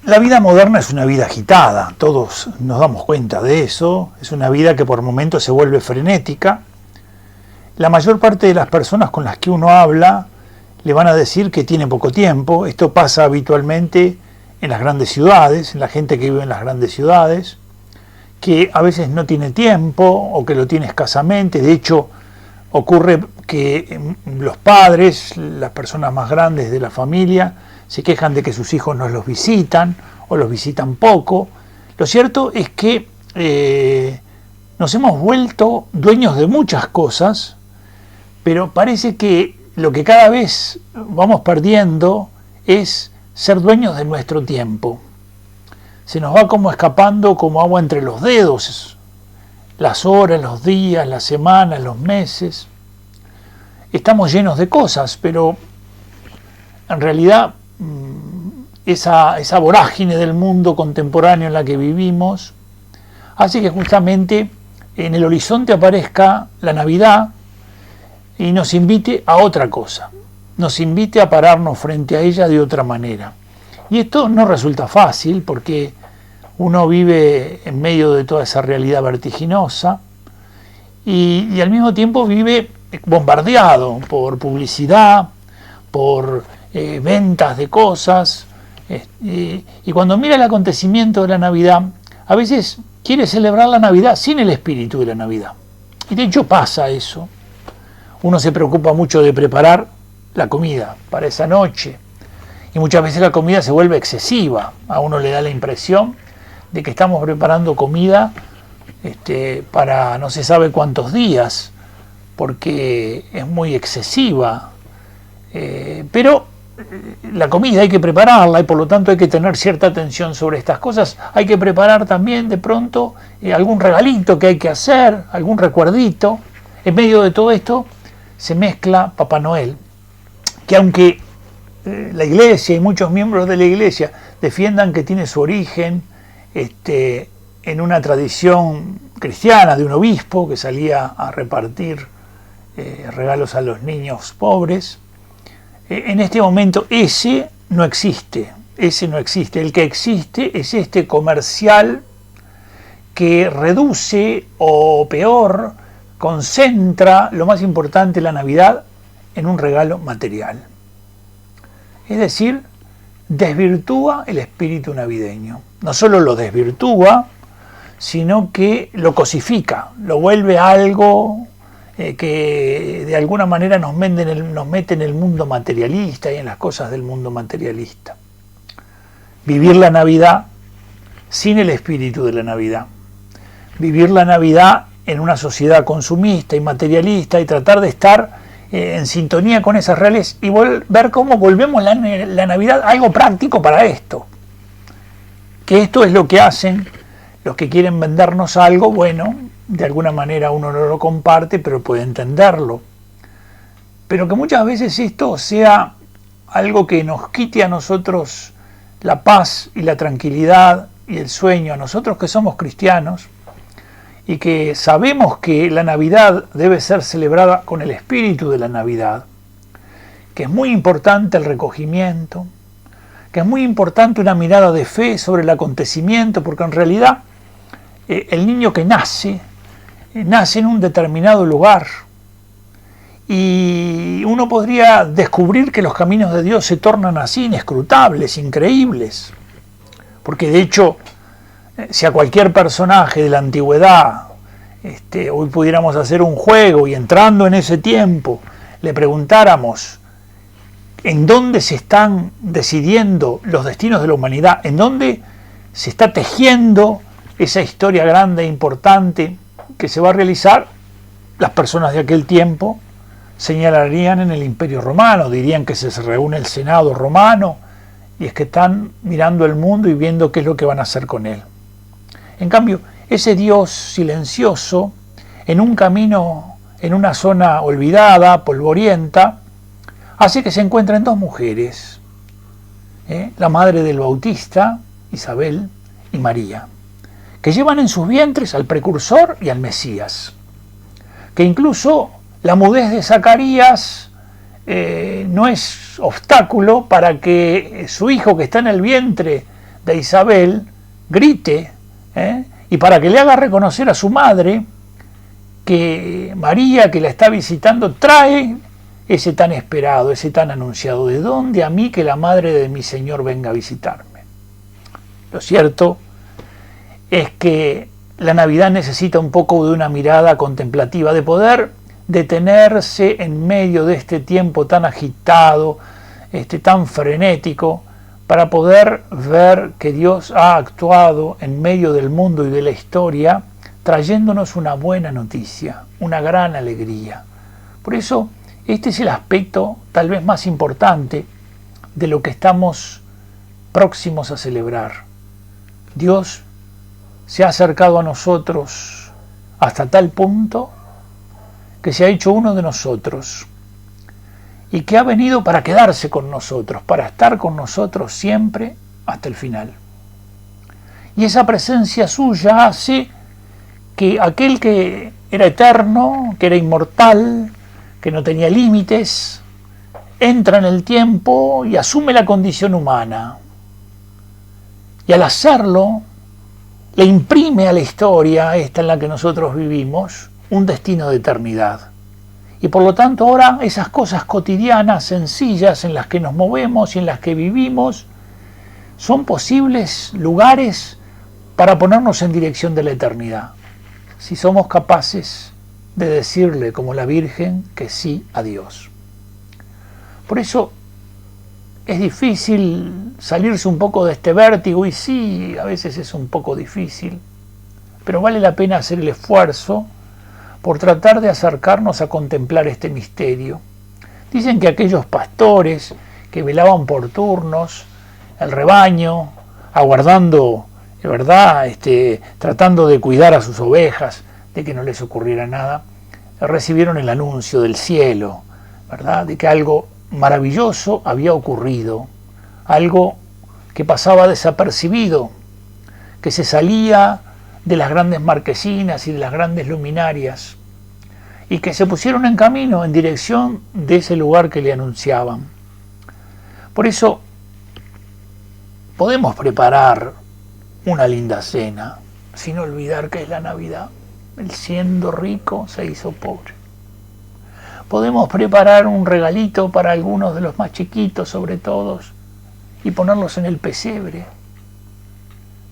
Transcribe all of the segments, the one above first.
La vida moderna es una vida agitada, todos nos damos cuenta de eso, es una vida que por momentos se vuelve frenética. La mayor parte de las personas con las que uno habla le van a decir que tiene poco tiempo. Esto pasa habitualmente en las grandes ciudades, en la gente que vive en las grandes ciudades, que a veces no tiene tiempo o que lo tiene escasamente. De hecho, ocurre que los padres, las personas más grandes de la familia, se quejan de que sus hijos no los visitan o los visitan poco. Lo cierto es que nos hemos vuelto dueños de muchas cosas, pero parece que lo que cada vez vamos perdiendo es ser dueños de nuestro tiempo. Se nos va como escapando como agua entre los dedos, las horas, los días, las semanas, los meses. Estamos llenos de cosas, pero en realidad esa vorágine del mundo contemporáneo en la que vivimos hace que justamente en el horizonte aparezca la Navidad y nos invite a otra cosa, nos invite a pararnos frente a ella de otra manera. Y esto no resulta fácil porque uno vive en medio de toda esa realidad vertiginosa y al mismo tiempo vive bombardeado por publicidad, por ventas de cosas, y cuando mira el acontecimiento de la Navidad, a veces quiere celebrar la Navidad sin el espíritu de la Navidad. Y de hecho pasa eso. Uno se preocupa mucho de preparar la comida para esa noche, y muchas veces la comida se vuelve excesiva. A uno le da la impresión de que estamos preparando comida para no se sabe cuántos días, porque es muy excesiva. Pero la comida hay que prepararla y por lo tanto hay que tener cierta atención sobre estas cosas. Hay que preparar también de pronto algún regalito que hay que hacer, algún recuerdito. En medio de todo esto se mezcla Papá Noel, que aunque la Iglesia y muchos miembros de la Iglesia defiendan que tiene su origen en una tradición cristiana de un obispo que salía a repartir regalos a los niños pobres, en este momento ese no existe. El que existe es este comercial que reduce o peor, concentra lo más importante de la Navidad en un regalo material. Es decir, desvirtúa el espíritu navideño. No solo lo desvirtúa, sino que lo cosifica, lo vuelve algo que de alguna manera nos mete en el mundo materialista y en las cosas del mundo materialista. Vivir la Navidad sin el espíritu de la Navidad. Vivir la Navidad en una sociedad consumista y materialista y tratar de estar en sintonía con esas reales y ver cómo volvemos la Navidad algo práctico para esto. Que esto es lo que hacen los que quieren vendernos algo, bueno, de alguna manera uno no lo comparte, pero puede entenderlo. Pero que muchas veces esto sea algo que nos quite a nosotros la paz y la tranquilidad y el sueño, a nosotros que somos cristianos, y que sabemos que la Navidad debe ser celebrada con el espíritu de la Navidad, que es muy importante el recogimiento, que es muy importante una mirada de fe sobre el acontecimiento, porque en realidad el niño que nace en un determinado lugar, y uno podría descubrir que los caminos de Dios se tornan así inescrutables, increíbles, porque de hecho, si a cualquier personaje de la antigüedad hoy pudiéramos hacer un juego y entrando en ese tiempo le preguntáramos en dónde se están decidiendo los destinos de la humanidad, en dónde se está tejiendo esa historia grande e importante que se va a realizar, las personas de aquel tiempo señalarían en el Imperio Romano, dirían que se reúne el Senado romano y es que están mirando el mundo y viendo qué es lo que van a hacer con él. En cambio, ese Dios silencioso, en un camino, en una zona olvidada, polvorienta, hace que se encuentren dos mujeres, la madre del Bautista, Isabel, y María, que llevan en sus vientres al precursor y al Mesías, que incluso la mudez de Zacarías no es obstáculo para que su hijo que está en el vientre de Isabel grite, y para que le haga reconocer a su madre que María, que la está visitando, trae ese tan esperado, ese tan anunciado: ¿de dónde a mí que la madre de mi Señor venga a visitarme? Lo cierto es que la Navidad necesita un poco de una mirada contemplativa, de poder detenerse en medio de este tiempo tan agitado, tan frenético, para poder ver que Dios ha actuado en medio del mundo y de la historia, trayéndonos una buena noticia, una gran alegría. Por eso, este es el aspecto tal vez más importante de lo que estamos próximos a celebrar. Dios se ha acercado a nosotros hasta tal punto que se ha hecho uno de nosotros y que ha venido para quedarse con nosotros, para estar con nosotros siempre hasta el final. Y esa presencia suya hace que aquel que era eterno, que era inmortal, que no tenía límites, entra en el tiempo y asume la condición humana. Y al hacerlo, le imprime a la historia, esta en la que nosotros vivimos, un destino de eternidad. Y por lo tanto ahora esas cosas cotidianas, sencillas, en las que nos movemos y en las que vivimos, son posibles lugares para ponernos en dirección de la eternidad, si somos capaces de decirle, como la Virgen, que sí a Dios. Por eso es difícil salirse un poco de este vértigo, y sí, a veces es un poco difícil, pero vale la pena hacer el esfuerzo por tratar de acercarnos a contemplar este misterio. Dicen que aquellos pastores que velaban por turnos el rebaño, aguardando, de verdad, tratando de cuidar a sus ovejas, de que no les ocurriera nada, recibieron el anuncio del cielo, ¿verdad?, de que algo maravilloso había ocurrido, algo que pasaba desapercibido, que se salía de las grandes marquesinas y de las grandes luminarias, y que se pusieron en camino en dirección de ese lugar que le anunciaban. Por eso podemos preparar una linda cena, sin olvidar que es la Navidad. Él, siendo rico, se hizo pobre. Podemos preparar un regalito para algunos de los más chiquitos, sobre todo, y ponerlos en el pesebre.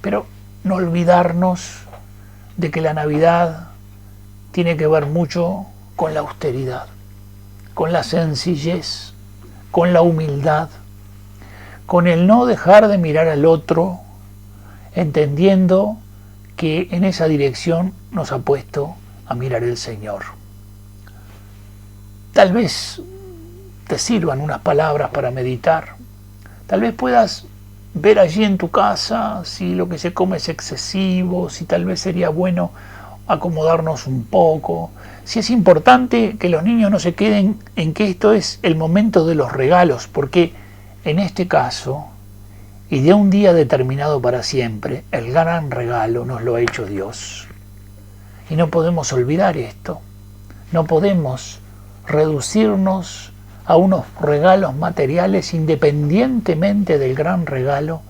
Pero no olvidarnos de que la Navidad tiene que ver mucho con la austeridad, con la sencillez, con la humildad, con el no dejar de mirar al otro, entendiendo que en esa dirección nos ha puesto a mirar el Señor. Tal vez te sirvan unas palabras para meditar. Tal vez puedas ver allí en tu casa si lo que se come es excesivo, si tal vez sería bueno acomodarnos un poco, si es importante que los niños no se queden en que esto es el momento de los regalos, porque en este caso, y de un día determinado para siempre, el gran regalo nos lo ha hecho Dios. Y no podemos olvidar esto, no podemos reducirnos a unos regalos materiales independientemente del gran regalo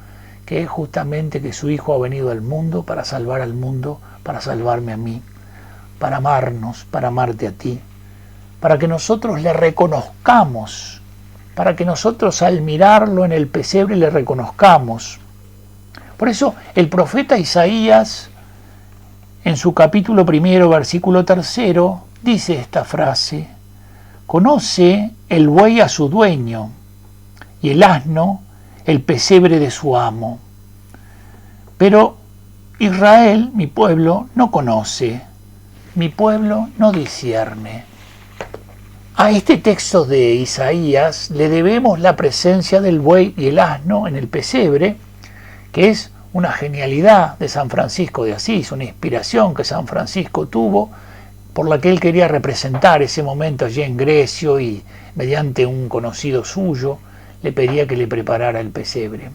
que es justamente que su Hijo ha venido al mundo para salvar al mundo, para salvarme a mí, para amarnos, para amarte a ti, para que nosotros le reconozcamos, para que nosotros al mirarlo en el pesebre le reconozcamos. Por eso el profeta Isaías, en su capítulo 1, versículo 3, dice esta frase: conoce el buey a su dueño y el asno el pesebre de su amo. Pero Israel, mi pueblo, no conoce, mi pueblo no discierne. A este texto de Isaías le debemos la presencia del buey y el asno en el pesebre, que es una genialidad de San Francisco de Asís, una inspiración que San Francisco tuvo, por la que él quería representar ese momento allí en Grecia, y mediante un conocido suyo le pedía que le preparara el pesebre.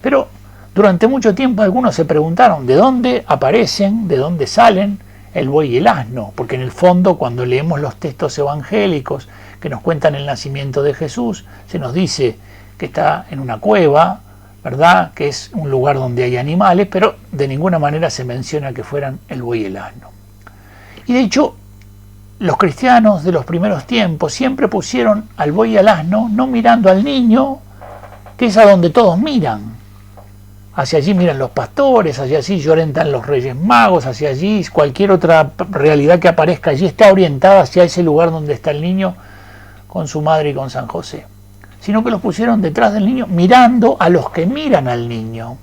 Pero durante mucho tiempo algunos se preguntaron de dónde aparecen, de dónde salen el buey y el asno, porque en el fondo cuando leemos los textos evangélicos que nos cuentan el nacimiento de Jesús, se nos dice que está en una cueva, ¿verdad? Que es un lugar donde hay animales, pero de ninguna manera se menciona que fueran el buey y el asno. Y de hecho, los cristianos de los primeros tiempos siempre pusieron al buey y al asno no mirando al niño, que es a donde todos miran. Hacia allí miran los pastores, hacia allí llorentan los reyes magos, hacia allí cualquier otra realidad que aparezca allí está orientada hacia ese lugar donde está el niño con su madre y con San José. Sino que los pusieron detrás del niño mirando a los que miran al niño.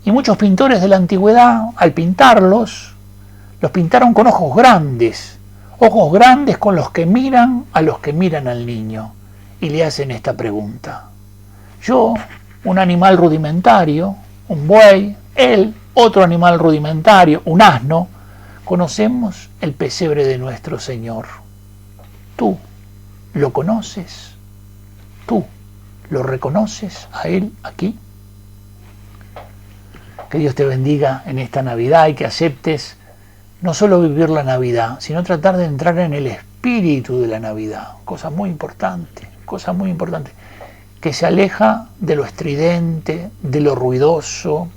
Y muchos pintores de la antigüedad, al pintarlos, los pintaron con ojos grandes con los que miran a los que miran al niño. Y le hacen esta pregunta. Yo, un animal rudimentario, un buey, él, otro animal rudimentario, un asno, conocemos el pesebre de nuestro Señor. ¿Tú lo conoces? ¿Tú lo reconoces a Él aquí? Que Dios te bendiga en esta Navidad y que aceptes no solo vivir la Navidad, sino tratar de entrar en el espíritu de la Navidad. Cosa muy importante, que se aleja de lo estridente, de lo ruidoso,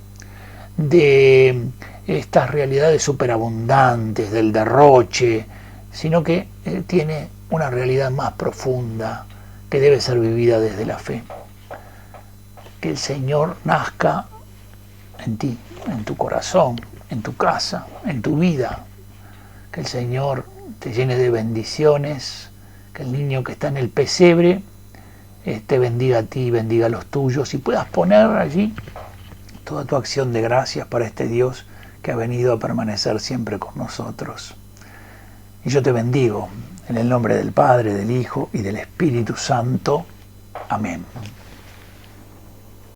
de estas realidades superabundantes, del derroche, sino que tiene una realidad más profunda, que debe ser vivida desde la fe. Que el Señor nazca en ti, en tu corazón, en tu casa, en tu vida. Que el Señor te llene de bendiciones, que el niño que está en el pesebre te bendiga a ti y bendiga a los tuyos, y puedas poner allí toda tu acción de gracias para este Dios que ha venido a permanecer siempre con nosotros. Y yo te bendigo en el nombre del Padre, del Hijo y del Espíritu Santo. Amén.